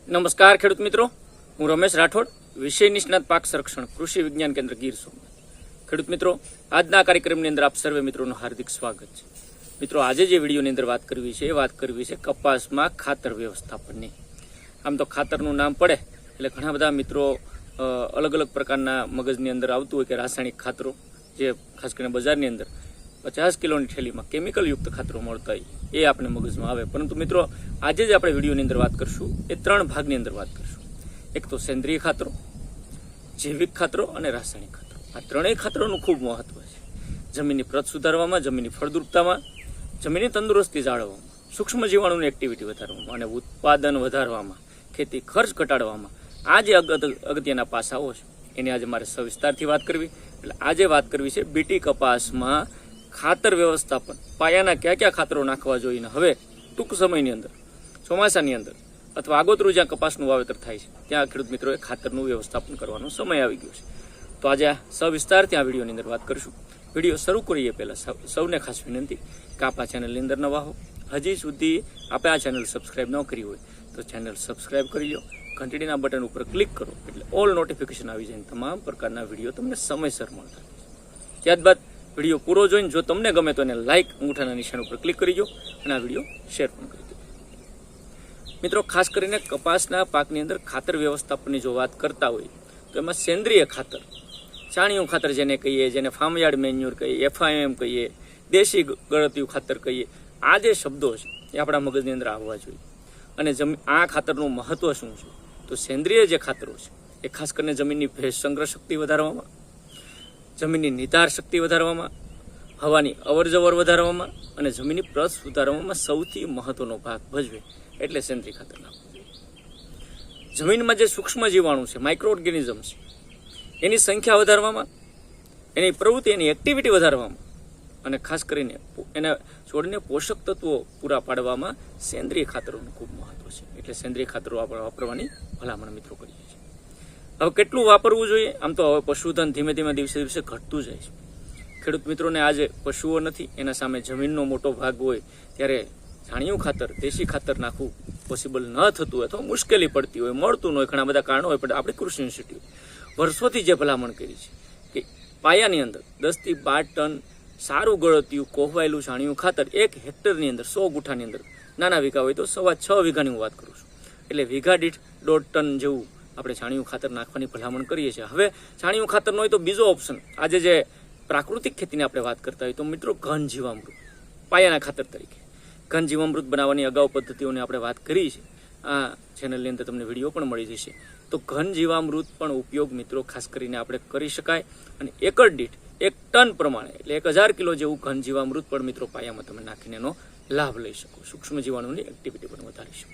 નમસ્કાર ખેડૂત મિત્રો, હું રમેશ રાઠોડ, વિષય નિષ્ણાત પાક સંરક્ષણ કૃષિ વિજ્ઞાન કેન્દ્ર ગીર સોમનાથ. ખેડૂત મિત્રો, આજના કાર્યક્રમની અંદર આપ સર્વે મિત્રોનું હાર્દિક સ્વાગત છે. મિત્રો, આજે જે વિડીયોની અંદર વાત કરવી છે કપાસમાં ખાતર વ્યવસ્થાપનની. આમ તો ખાતરનું નામ પડે એટલે ઘણા બધા મિત્રો અલગ અલગ પ્રકારના મગજની અંદર આવતું હોય કે રાસાયણિક ખાતરો, જે ખાસ કરીને બજારની અંદર 50 કિલોની થેલીમાં કેમિકલ યુક્ત ખાતરો મળતા હોય એ આપણે મગજમાં આવે. પરંતુ મિત્રો, આજે જ આપણે વિડીયોની અંદર વાત કરશું એ 3 ભાગની અંદર વાત કરશું. એક તો સેન્દ્રિય ખાતરો, જૈવિક ખાતરો અને રાસાયણિક ખાતરો. આ ત્રણેય ખાતરોનું ખૂબ મહત્વ છે જમીનની પ્રત સુધારવામાં, જમીનની ફળદ્રુપતામાં, જમીનની તંદુરસ્તી જાળવવામાં, સૂક્ષ્મ જીવાણુની એક્ટિવિટી વધારવામાં અને ઉત્પાદન વધારવામાં, ખેતી ખર્ચ ઘટાડવામાં. આ જે અગત્યના પાસાઓ છે એની આજે મારે સવિસ્તારથી વાત કરવી. એટલે આજે વાત કરવી છે બીટી કપાસમાં ખાતર વ્યવસ્થાપન, પાયાના કયા કયા ખાતરો નાખવા જોઈએ. હવે ટૂંક સમયની અંદર, ચોમાસાની અંદર અથવા આગોતરું જ્યાં કપાસનું વાવેતર થાય છે ત્યાં ખેડૂત મિત્રોએ ખાતરનું વ્યવસ્થાપન કરવાનો સમય આવી ગયો છે. તો આજે આ સવિસ્તારથી આ વિડીયોની અંદર વાત કરીશું. વિડીયો શરૂ કરીએ પહેલાં સૌને ખાસ વિનંતી કે આપ આ ચેનલની અંદર નવા હો, હજી સુધી આપણે આ ચેનલ સબસ્ક્રાઈબ ન કરી હોય તો ચેનલ સબસ્ક્રાઈબ કરી લો, ઘંટડીના બટન ઉપર ક્લિક કરો એટલે ઓલ નોટિફિકેશન આવી જાય, તમામ પ્રકારના વિડીયો તમને સમયસર મળતા. ત્યારબાદ વિડીયો પૂરો જોઈને જો તમને ગમે તો એને લાઇક, અંગૂઠાના નિશાન ઉપર ક્લિક કરી દો અને આ વિડીયો શેર પણ કરી દો. મિત્રો, ખાસ કરીને કપાસના પાકની અંદર ખાતર વ્યવસ્થાપનની જો વાત કરતા હોય તો એમાં સેન્દ્રિય ખાતર, છાણિયું ખાતર જેને કહીએ, જેને ફાર્મયાર્ડ મેન્યુર કહીએ, FIM કહીએ, દેશી ગળતિયું ખાતર કહીએ, આ જે શબ્દો છે એ આપણા મગજની અંદર આવવા જોઈએ. અને આ ખાતરનું મહત્વ શું છે? તો સેન્દ્રિય જે ખાતરો છે એ ખાસ કરીને જમીનની ભેજ સંગ્રહ શક્તિ વધારવામાં, જમીનની નિતાર શક્તિ વધારવામાં, હવાની અવરજવર વધારવામાં અને જમીનની પ્રત સુધારવામાં સૌથી મહત્વનો ભાગ ભજવે. એટલે સેન્દ્રિય ખાતર નાખવું જોઈએ. જમીનમાં જે સૂક્ષ્મ જીવાણુ છે, માઇક્રો ઓર્ગેનિઝમ છે, એની સંખ્યા વધારવામાં, એની પ્રવૃત્તિ, એની એક્ટિવિટી વધારવામાં અને ખાસ કરીને એના છોડને પોષક તત્વો પૂરા પાડવામાં સેન્દ્રિય ખાતરોનું ખૂબ મહત્વ છે. એટલે સેન્દ્રિય ખાતરો આપણે વાપરવાની ભલામણ મિત્રો કરીએ છીએ. હવે કેટલું વાપરવું જોઈએ? આમ તો હવે પશુધન ધીમે ધીમે દિવસે દિવસે ઘટતું જાય છે. ખેડૂત મિત્રોને આજે પશુઓ નથી, એના સામે જમીનનો મોટો ભાગ હોય ત્યારે છાણિયું ખાતર, દેશી ખાતર નાખવું પોસિબલ ન થતું હોય અથવા મુશ્કેલી પડતી હોય, મળતું ન હોય, ઘણા બધા કારણો હોય. પણ આપણી કૃષિ યુનિવર્સિટી વર્ષોથી જે ભલામણ કરી છે કે પાયાની અંદર 10 થી 12 ટન સારું ગળતિયું કોહવાયેલું છાણિયું ખાતર 1 હેક્ટરની અંદર 100 ગુઠાની અંદર, નાના વીઘા હોય તો 6.5 વીઘાની હું વાત કરું છું, એટલે વીઘા દીઠ 1.5 ટન જેવું આપણે છાણિયું ખાતર નાખવાની ભલામણ કરીએ છીએ. હવે છાણિયું ખાતર ન હોય તો બીજો ઓપ્શન, આજે જે પ્રાકૃતિક ખેતીની આપણે વાત કરતા હોય તો મિત્રો ઘન જીવામૃત પાયાના ખાતર તરીકે, ઘન જીવામૃત બનાવવાની અગાઉ પદ્ધતિઓની આપણે વાત કરી છે. આ ચેનલની અંદર તમને વિડીયો પણ મળી જશે. તો ઘન જીવામૃત પણ ઉપયોગ મિત્રો ખાસ કરીને આપણે કરી શકાય અને એકર દીઠ 1 ટન પ્રમાણે એટલે 1000 કિલો જેવું ઘન જીવામૃત પણ મિત્રો પાયામાં તમે નાખીને એનો લાભ લઈ શકો, સૂક્ષ્મ જીવાણુની એક્ટિવિટી પણ વધારી શકો.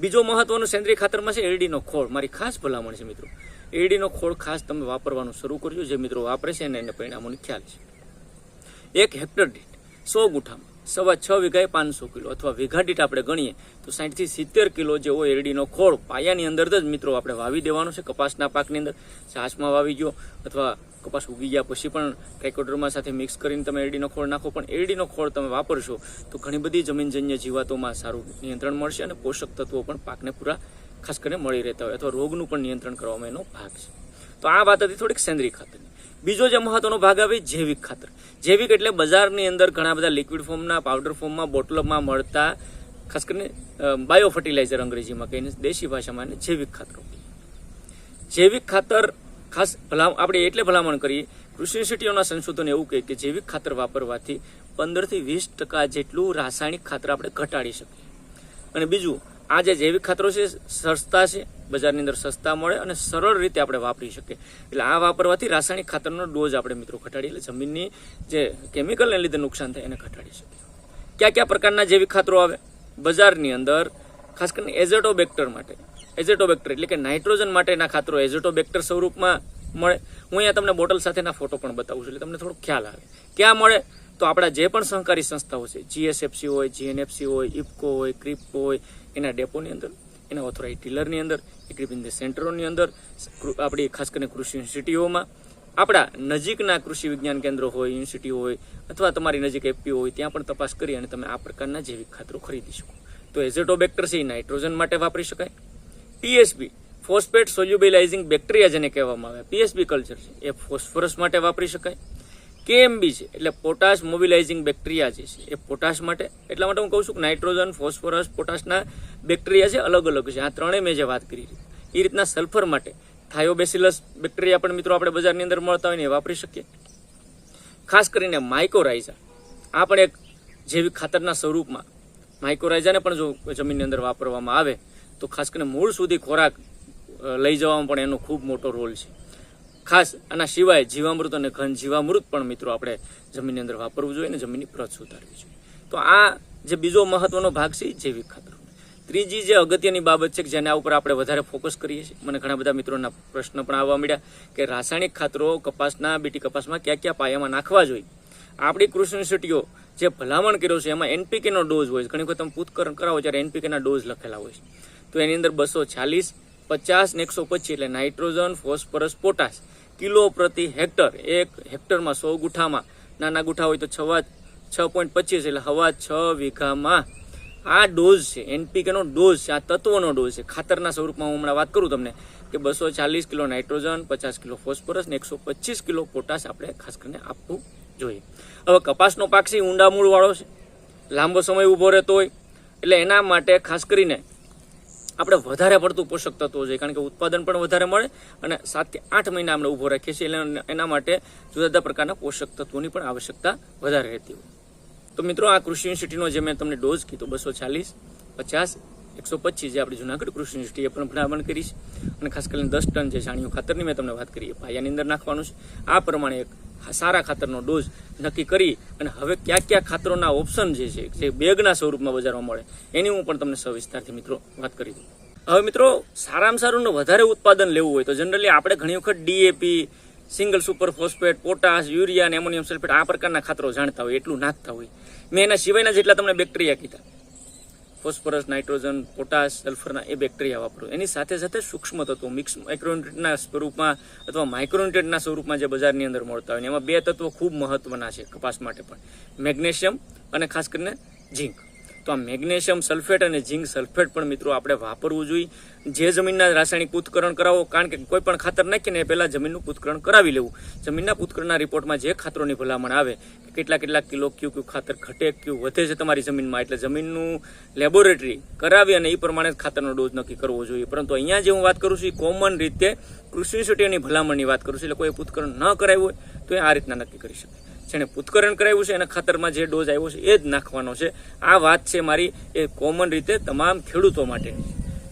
બીજો મહત્વનો સેન્દ્રિય ખાતરમાં છે એરડીનો ખોળ. મારી ખાસ ભલામણ છે મિત્રો, એરડીનો ખોળ ખાસ તમે વાપરવાનું શરૂ કરજો. જે મિત્રો વાપરે છે ને એને પરિણામોની ખ્યાલ છે. 1 હેક્ટર દીઠ 100 ગુઠામાં 6.5 વીઘાએ 500 કિલો અથવા વીઘા દીઠ આપણે ગણીએ તો 60 થી 70 કિલો જેવો એરડીનો ખોળ પાયાની અંદર જ મિત્રો આપણે વાવી દેવાનો છે. કપાસના પાકની અંદર છાશમાં વાવી ગયો અથવા કપાસ ઉગી ગયા પછી પણ ટ્રાઇકોડર્મા સાથે મિક્સ કરીને તમે એરડીનો ખોળ નાખો. પણ એરડીનો ખોળ તમે વાપરશો તો ઘણી બધી જમીનજન્ય જીવાતોમાં સારું નિયંત્રણ મળશે અને પોષક તત્વો પણ પાકને પૂરા ખાસ કરીને મળી રહેતા હોય અથવા રોગનું પણ નિયંત્રણ કરવામાં એનો ભાગ છે. તો આ વાત હતી થોડીક સેન્દ્રિય ખાતરની. બીજો જે મહત્વનો ભાગ આવે જૈવિક ખાતર. જૈવિક એટલે બજારની અંદર ઘણા બધા લિક્વિડ ફોર્મના, પાવડર ફોર્મમાં, બોટલમાં મળતા ખાસ કરીને બાયો ફર્ટિલાઇઝર અંગ્રેજીમાં કહીને, દેશી ભાષામાં એને જૈવિક ખાતરો. જૈવિક ખાતર ખાસ આપણે એટલે ભલામણ કરીએ, કૃષિ યુનિવર્સિટીઓના સંશોધન એવું કહે કે જૈવિક ખાતર વાપરવાથી 15 થી 20% જેટલું રાસાયણિક ખાતર આપણે ઘટાડી શકીએ. અને બીજું, આ જે જૈવિક ખાતરો છે સસ્તા છે, બજારની અંદર સસ્તા મળે અને સરળ રીતે આપણે વાપરી શકીએ. એટલે આ વાપરવાથી રાસાયણિક ખાતરનો ડોઝ આપણે મિત્રો ઘટાડીએ, એટલે જમીનની જે કેમિકલને લીધે નુકસાન થાય એને ઘટાડી શકીએ. કયા કયા પ્રકારના જૈવિક ખાતરો આવે બજારની અંદર? ખાસ કરીને એઝોટોબેક્ટર માટે, એઝોટોબેક્ટર એટલે કે નાઇટ્રોજન માટેના ખાતરો એઝોટોબેક્ટર સ્વરૂપમાં મળે. હું અહીંયા તમને બોટલ સાથેના ફોટો પણ બતાવું છું એટલે તમને થોડો ખ્યાલ આવે. ક્યાં મળે? તો આપણા જે પણ સહકારી સંસ્થાઓ છે, GSFC હોય, GNFC હોય, IFCO હોય, ક્રિપ્કો હોય, એના ડેપોની અંદર, એના ઓથોરાઇઝ ડીલરની અંદર, એગ્રીબિઝનેસ સેન્ટરોની અંદર, આપણી ખાસ કરીને કૃષિ યુનિવર્સિટીઓમાં, આપણા નજીકના કૃષિ વિજ્ઞાન કેન્દ્રો હોય, યુનિવર્સિટી હોય અથવા તમારી નજીક FPO હોય ત્યાં પણ તપાસ કરી અને તમે આ પ્રકારના જૈવિક ખાતરો ખરીદી શકો. તો એઝોટોબેક્ટર છે એ નાઇટ્રોજન માટે વાપરી શકાય. ટીએસબી ફોસ્ફેટ સોલ્યુબિલાઇઝિંગ બેક્ટેરિયા જેને કહેવામાં આવે, પીએસબી કલ્ચર છે એ ફોસ્ફરસ માટે વાપરી શકાય. કેએમબી છે એટલે પોટાશ મોબિલાઇઝિંગ બેક્ટેરિયા જે છે એ પોટાશ માટે. એટલા માટે હું કહું છું કે નાઇટ્રોજન, ફોસ્ફરસ, પોટાશના બેક્ટેરિયા છે અલગ અલગ છે. આ ત્રણેય મેં જે વાત કરી એ રીતના સલ્ફર માટે થાયોબેસિલસ બેક્ટેરિયા પણ મિત્રો આપણે બજારની અંદર મળતા હોય ને એ વાપરી શકીએ. ખાસ કરીને માઇકોરાઇઝા, આ પણ એક જૈવિક ખાતરના સ્વરૂપમાં માઇકોરાઇઝાને પણ જો જમીનની અંદર વાપરવામાં આવે તો ખાસ કરીને મૂળ સુધી ખોરાક લઈ જવામાં પણ એનો ખૂબ મોટો રોલ છે. ખાસ આના સિવાય જીવામૃત અને ઘન જીવામૃત પણ મિત્રો આપણે જમીનની અંદર વાપરવું જોઈએ અને જમીનની પ્રત સુધારવી જોઈએ. તો આ જે બીજો મહત્વનો ભાગ છે જૈવિક ખાતર. ત્રીજી જે અગત્યની બાબત છે કે જેના ઉપર આપણે વધારે ફોકસ કરીએ છીએ, મને ઘણા બધા મિત્રોના પ્રશ્ન પણ આવવા મળ્યા કે રાસાયણિક ખાતરો કપાસના બીટી કપાસમાં કયા કયા પાયામાં નાખવા જોઈએ. આપણી કૃષિ યુનિવર્સિટીઓ જે ભલામણ કર્યો છે એમાં એનપીકેનો ડોઝ હોય છે. ઘણી વખત તમે પૂતકરણ કરાવો ત્યારે એનપીકેના ડોઝ લખેલા હોય છે. તો એની અંદર 240, 50 ને 125 એટલે નાઇટ્રોજન, ફોસ્ફરસ, પોટાશ કિલો પ્રતિ હેક્ટર. એક હેક્ટરમાં 100 ગુઠામાં, નાના ગુઠા હોય તો 6.25 એટલે હવા 6 વીઘામાં આ ડોઝ છે. એનપીકેનો ડોઝ છે, આ તત્વોનો ડોઝ છે. ખાતરના સ્વરૂપમાં હું હમણાં વાત કરું તમને કે 240 કિલો નાઇટ્રોજન, 50 કિલો ફોસ્ફરસ ને 125 કિલો પોટાશ આપણે ખાસ કરીને આપવું જોઈએ. હવે કપાસનો પાક છે ઊંડા મૂળ વાળો છે, લાંબો સમય ઊભો રહેતો હોય એટલે એના માટે ખાસ કરીને આપણે વધારે પડતું પોષક તત્વો જોઈએ, કારણ કે ઉત્પાદન પણ વધારે મળે અને 7 થી 8 મહિના આપણે ઊભો રાખીએ છીએ એટલે એના માટે જુદા જુદા પ્રકારના પોષક તત્વોની પણ આવશ્યકતા વધારે રહેતી હોય. તો મિત્રો આ કૃષિ યુનિવર્સિટીનો જે મેં તમને ડોઝ કીધો 240, 50, 125 જે આપણી જુનાગઢ કૃષિ યુનિવર્સિટીએ પણ ભલામણ કરી છે અને ખાસ કરીને 10 ટન જે છાણિયું ખાતરની મેં તમને વાત કરી એ પાયાની અંદર નાખવાનું છે. આ પ્રમાણે એક સારા ખાતરનો ડોઝ નક્કી કરી અને હવે કયા કયા ખાતરોના ઓપ્શન જે છે જે બેગના સ્વરૂપમાં બજારમાં મળે એની હું પણ તમને સવિસ્તારથી મિત્રો વાત કરી દઉં. હવે મિત્રો સારામાં સારું ને વધારે ઉત્પાદન લેવું હોય તો જનરલી આપણે ઘણી વખત DAP, single super phosphate, potash, urea અને એમોનિયમ સલ્ફેટ આ પ્રકારના ખાતરો જાણતા હોય, એટલું નાખતા હોય. મેં એના સિવાયના જેટલા તમને બેક્ટેરિયા કીધા, ફોસ્ફરસ, નાઇટ્રોજન, પોટાશ, સલ્ફરના એ બેક્ટેરિયા વાપરો. એની સાથે સાથે સૂક્ષ્મ તત્વો મિક્સ માઇક્રોન્યુટ્રિયન્ટના સ્વરૂપમાં અથવા માઇક્રોન્યુટ્રિયન્ટના સ્વરૂપમાં જે બજારની અંદર મળતા હોય એમાં 2 તત્વો ખૂબ મહત્વના છે કપાસ માટે પણ, મેગ્નેશિયમ અને ખાસ કરીને ઝીંક. તો આ મેગ્નેશિયમ સલ્ફેટ અને ઝીંક સલ્ફેટ પણ મિત્રો આપણે વાપરવું જોઈએ. જે જમીનના રાસાયણિક પૂતકરણ કરાવો, કારણ કે કોઈ પણ ખાતર નાખીને એ પહેલાં જમીનનું પૂતકરણ કરાવી લેવું. જમીનના પૂતકરણના રિપોર્ટમાં જે ખાતરોની ભલામણ આવે કેટલા કિલો કયું ખાતર ઘટે, કયું વધે છે તમારી જમીનમાં, એટલે જમીનનું લેબોરેટરી કરાવી અને એ પ્રમાણે ખાતરનો ડોઝ નક્કી કરવો જોઈએ. પરંતુ અહીંયા જે હું વાત કરું છું એ કોમન રીતે કૃષિ યુનિવર્સિટીની ભલામણની વાત કરું છું. એટલે કોઈ પૂતકરણ ન કરાવ્યું હોય તો એ આ રીતના નક્કી કરી શકે. જેને પૂતકરણ કરાવ્યું છે એના ખાતરમાં જે ડોઝ આવ્યો છે એ જ નાખવાનો છે. આ વાત છે મારી એ કોમન રીતે તમામ ખેડૂતો માટેની.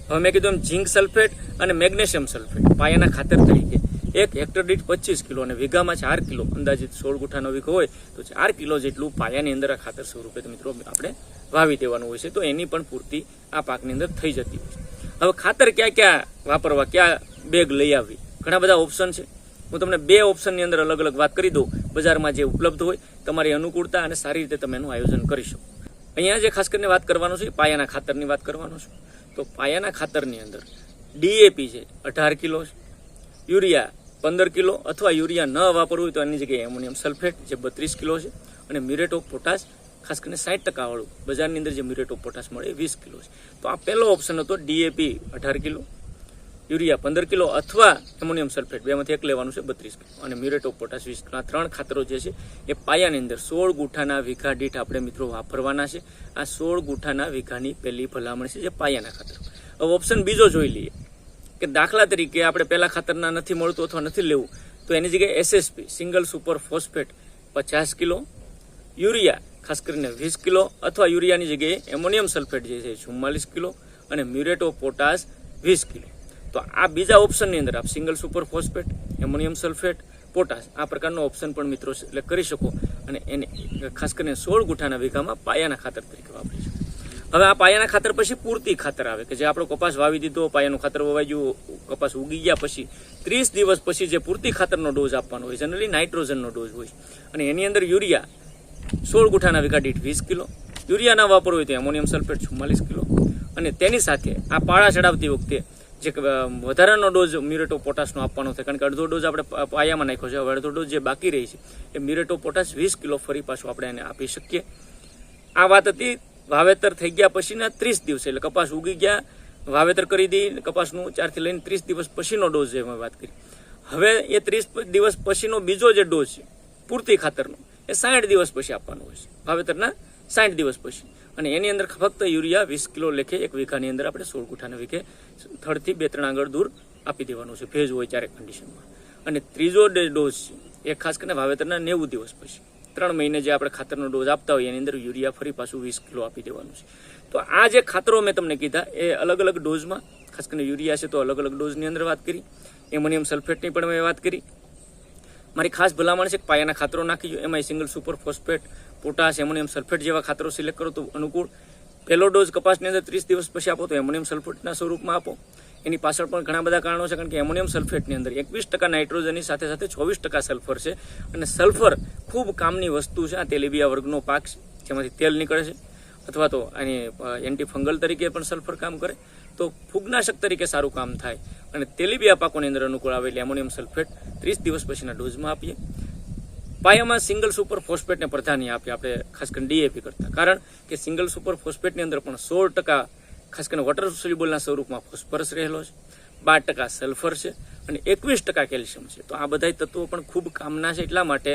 હવે મેં કીધું એમ ઝીંક સલ્ફેટ અને મેગ્નેશિયમ સલ્ફેટ પાયાના ખાતર તરીકે 1 હેક્ટર દીઠ 25 કિલો અને વીઘામાં 4 કિલો, અંદાજિત 16 ગુઠાનો વીઘો હોય તો 4 કિલો જેટલું પાયાની અંદર આ ખાતર સ્વરૂપે મિત્રો આપણે વાવી દેવાનું હોય છે. તો એની પણ પૂર્તિ આ પાકની અંદર થઈ જતી હોય છે. હવે ખાતર ક્યાં ક્યાં વાપરવા, ક્યાં બેગ લઈ આવવી, ઘણા બધા ઓપ્શન છે. હું તમને 2 ઓપ્શનની અંદર અલગ અલગ વાત કરી દઉં, બજારમાં જે ઉપલબ્ધ હોય તમારી અનુકૂળતા અને સારી રીતે તમે એનું આયોજન કરી શકો. અહીંયા જે ખાસ કરીને વાત કરવાનું છે પાયાના ખાતરની વાત કરવાનું છે. તો પાયાના ખાતરની અંદર ડીએપી છે 18 કિલો, યુરિયા 15 કિલો અથવા યુરિયા ન વાપરવું હોય તો એની જગ્યાએ એમોનિયમ સલ્ફેટ જે 32 કિલો છે અને મ્યુરેટ ઓફ પોટાશ ખાસ કરીને 60% વાળું બજારની અંદર જે મ્યુરેટ ઓફ પોટાશ મળે એ 20 કિલો છે. તો આ પહેલો ઓપ્શન હતો ડીએપી 18 કિલો, યુરિયા 15 કિલો અથવા એમોનિયમ સલ્ફેટ બેમાંથી એક લેવાનું છે 32 કિલો અને મ્યુરેટ ઓફ પોટાશ 20 કિલો. આ 3 ખાતરો જે છે એ પાયાની અંદર 16 ગુઠાના વીઘા દીઠ આપણે મિત્રો વાપરવાના છે. આ 16 ગુઠાના વીઘાની પહેલી ભલામણ છે જે પાયાના ખાતરો. હવે ઓપ્શન બીજો જોઈ લઈએ કે દાખલા તરીકે આપણે પહેલા ખાતરના નથી મળતું અથવા નથી લેવું તો એની જગ્યાએ SSP single super phosphate 50 kilo, urea ખાસ કરીને 20 કિલો અથવા યુરિયાની જગ્યાએ એમોનિયમ સલ્ફેટ જે છે 44 કિલો અને મ્યુરેટ ઓફ પોટાશ 20 કિલો. તો આ બીજા ઓપ્શનની અંદર આપ single super phosphate, ammonium sulphate, potash આ પ્રકારનો ઓપ્શન પણ મિત્રો એટલે કરી શકો અને એને ખાસ કરીને 16 ગુઠાના વીઘામાં પાયાના ખાતર તરીકે વાપરી શકો. હવે આ પાયાના ખાતર પછી પૂરતી ખાતર આવે કે જે આપણો કપાસ વાવી દીધો, પાયાનું ખાતર વવાઈ ગયું, કપાસ ઉગી ગયા પછી 30 દિવસ પછી જે પૂરતી ખાતરનો ડોઝ આપવાનો હોય, જનરલી નાઇટ્રોજનનો ડોઝ હોય અને એની અંદર યુરિયા 16 ગુઠાના વીઘા દીઠ 20 કિલો, યુરિયા ના વાપરવું હોય તો એમોનિયમ સલ્ફેટ 44 કિલો અને તેની સાથે આ પાળા ચડાવતી વખતે જે વધારાનો ડોઝ મ્યુરેટ ઓફ પોટાશનો આપવાનો થાય, કારણ કે અડધો ડોઝ આપણે પાયામાં નાખ્યો છે, હવે અડધો ડોઝ જે બાકી રહી છે એ મ્યુરેટ ઓફ પોટાશ 20 કિલો ફરી પાછું આપણે એને આપી શકીએ. આ વાત હતી વાવેતર થઈ ગયા પછીના 30 દિવસે, એટલે કપાસ ઉગી ગયા વાવેતર કરી દઈએ કપાસનું 4 થી લઈને 30 દિવસ પછીનો ડોઝ જે મેં વાત કરી. હવે એ 30 દિવસ પછીનો બીજો જે ડોઝ છે પૂરતી ખાતરનો એ 60 દિવસ પછી આપવાનો હોય છે, વાવેતરના 60 દિવસ પછી. અને એની અંદર ફક્ત યુરિયા 20 કિલો લેખે એક વીઘાની અંદર આપણે 16 ગુઠાના વીઘે થડથી 2-3 આંગળ દૂર આપી દેવાનું છે, ભેજ હોય ત્યારે કન્ડિશનમાં. અને ત્રીજો ડોઝ છે એ ખાસ કરીને વાવેતરના 90 દિવસ પછી 3 મહિને જે આપણે ખાતરનો ડોઝ આપતા હોય એની અંદર યુરિયા ફરી પાછું 20 કિલો આપી દેવાનું છે. તો આ જે ખાતરો મેં તમને કીધા એ અલગ અલગ ડોઝમાં, ખાસ કરીને યુરિયા છે તો અલગ અલગ ડોઝની અંદર વાત કરી, એમોનિયમ સલ્ફેટની પણ મેં વાત કરી. મારી ખાસ ભલામણ છે કે પાયાના ખાતરો નાખી, એમાં single super phosphate, potash, ammonium sulphate જેવા ખાતરો સિલેક્ટ કરો તો અનુકૂળ. પહેલો ડોઝ કપાસની અંદર 30 દિવસ પછી આપો તો એમોનિયમ સલ્ફેટના સ્વરૂપમાં આપો. એની પાછળ પણ ઘણા બધા કારણો છે, કારણ કે એમોનિયમ સલ્ફેટની અંદર 21% નાઇટ્રોજનની સાથે સાથે 24% સલ્ફર છે. અને સલ્ફર ખૂબ કામની વસ્તુ છે. આ તેલીબિયા વર્ગનો પાક છે જેમાંથી તેલ નીકળે છે, અથવા તો આની એન્ટી ફંગલ તરીકે પણ સલ્ફર કામ કરે, તો ફૂગનાશક તરીકે સારું કામ થાય. અને તેલીબિયા પાકોની અંદર અનુકૂળ આવે એટલે એમોનિયમ સલ્ફેટ 30 દિવસ પછીના ડોઝમાં આપીએ. પાયામાં સિંગલ સુપર ફોસ્ફેટને પ્રાધાન્ય આપીએ આપણે ખાસ કરીને ડીએપી કરતા, કારણ કે સિંગલ સુપર ફોસ્ફેટની અંદર પણ 16% ખાસ કરીને વોટર સોલ્યુબલના સ્વરૂપમાં ફોસ્ફરસ રહેલો છે, 12% સલ્ફર છે અને 21% કેલ્શિયમ છે. તો આ બધા તત્વો પણ ખૂબ કામના છે. એટલા માટે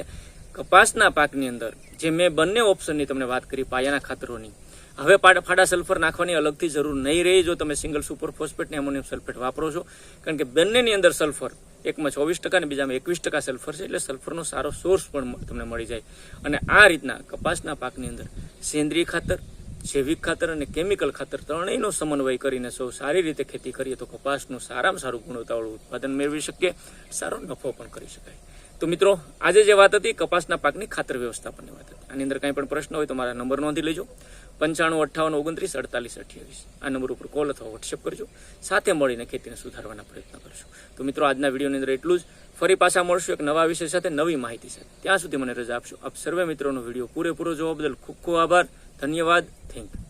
કપાસના પાકની અંદર જે મેં બંને ઓપ્શનની તમને વાત કરી પાયાના ખાતરોની, હવે ફાડા સલ્ફર નાખવાની અલગથી જરૂર નહીં રહી જો તમે સિંગલ સુપર ફોસ્ફેટ ને એમોનિયમ સલ્ફેટ વાપરો છો, કારણ કે બંનેની અંદર સલ્ફર, એકમાં 24% અને બીજામાં 21% સલ્ફર છે, એટલે સલ્ફરનો સારો સોર્સ પણ તમને મળી જાય. અને આ રીતના કપાસના પાકની અંદર સેન્દ્રીય ખાતર, જૈવિક ખાતર અને કેમિકલ ખાતર ત્રણેયનો સમન્વય કરીને સૌ સારી રીતે ખેતી કરીએ તો કપાસનું સારામાં સારું ગુણવત્તાવાળું ઉત્પાદન મેળવી શકીએ, સારો નફો પણ કરી શકાય. તો મિત્રો, આજે જે વાત હતી કપાસના પાકની ખાતર વ્યવસ્થાપનની વાત હતી. આની અંદર કંઈ પણ પ્રશ્ન હોય તો મારા નંબર નોંધી લેજો, 9558294828. આ નંબર ઉપર કોલ અથવા વોટ્સએપ કરજો. સાથે મળીને ખેતીને સુધારવાના પ્રયત્ન કરશું. તો મિત્રો, આજના વિડીયોની અંદર એટલું જ. ફરી પાછા મળશું એક નવા વિષય સાથે, નવી માહિતી સાથે. ત્યાં સુધી મને રજા આપશો. આપ સર્વે મિત્રોનો વિડીયો પૂરેપૂરો જોવા બદલ ખૂબ ખૂબ આભાર. ધન્યવાદ. Thank you.